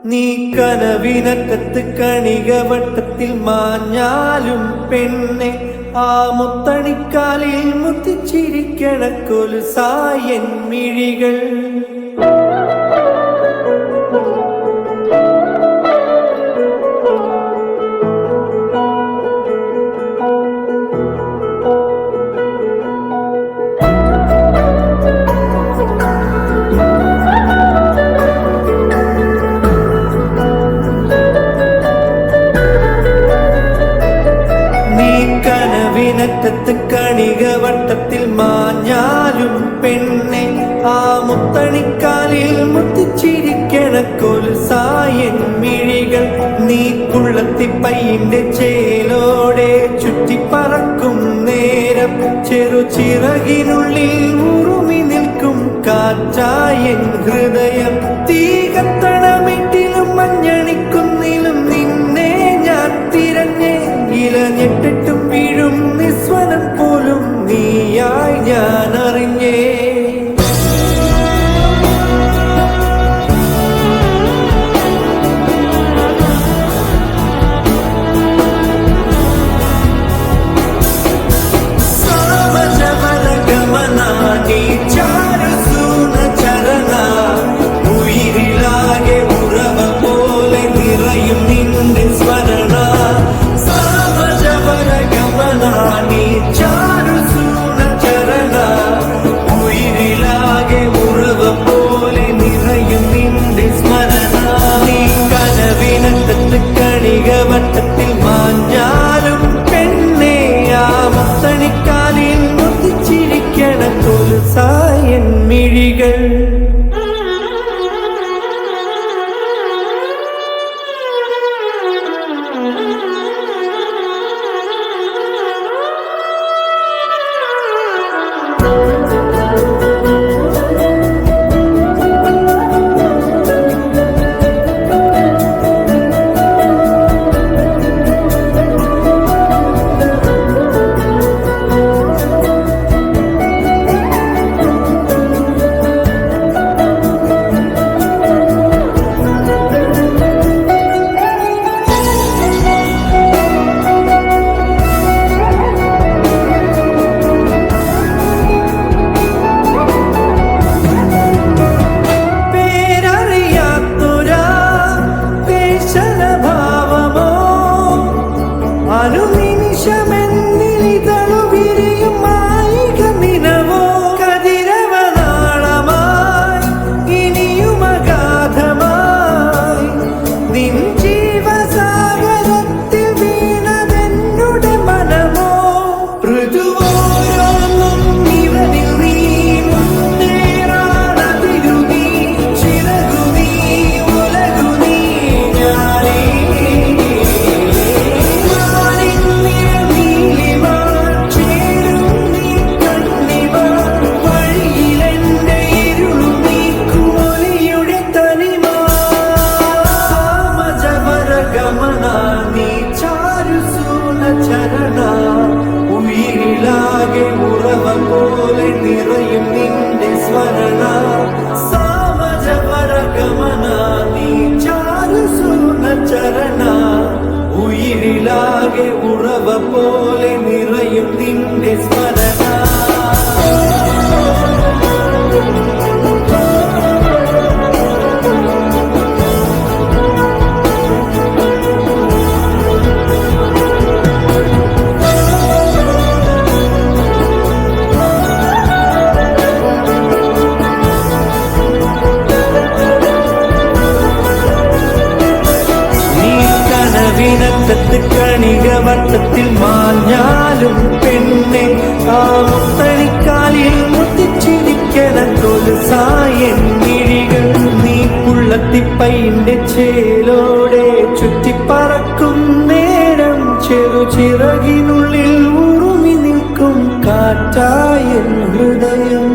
നീ കനവിനറ്റത്ത് കണികവട്ടത്തിൽ മാഞ്ഞാലും പെണ്ണെ ആ മുത്തണിക്കാലിൽ മുത്തിച്ചിരിക്കണ കൊലുസായൻ മിഴികൾ. കനവിനറ്റത്ത് കണികവട്ടത്തിൽ മാഞ്ഞാലും പെണ്ണെ ആ മുത്തണിക്കാലിൽ മുത്തിച്ചിരിക്കണ കൊലുസായൻ മിഴികൾ. നീ കുള്ളത്തിപ്പയ്യന്റെ ചേലോടെ ചുറ്റിപ്പറക്കും നേരം ചെറുചിറകിനുള്ളിൽ ഉറുമി നിൽക്കും കാറ്റായൻ ഹൃദയം. തീ കത്തണമിട്ടിലും മഞ്ഞണിക്കുന്നിലും നിന്നെ ഞാൻ തിരഞ്ഞേ, ഇലഞ്ഞിട്ടിട്ടും വീഴും നിസ്വനം പോലും നീയായി ഞാൻ അറിഞ്ഞേ. കണികവട്ടത്തിൽ മാഞ്ഞാലും പെണ്ണെ ആ മുത്തണിക്കാലിൽ മുത്തിച്ചിരിക്കണ കൊലുസായൻ മിഴികൾ. ഉയിരിലാകെ ഉറവ പോലെ നിറയും നിന്റെ സ്മരണ. സാമജപരഗമന നീ ചാരുസൂന ചരണ. ഉയിരിലാകെ ഉറവ പോലെ നിറയും നിന്റെ സ്മരണ. കനവിനറ്റത്ത് കണികവട്ടത്തിൽ മാഞ്ഞാലും പെണ്ണെ ആ മുത്തണിക്കാലിൽ മുത്തിച്ചിരിക്കണ കൊലുസായൻ മിഴികൾ. നീ കുള്ളത്തിപ്പയ്യന്റെ ചേലോടെ ചുറ്റിപ്പറക്കും നേരം ചെറുചിറകിനുള്ളിൽ ഉറുമി നിൽക്കും കാറ്റായൻ ഹൃദയം.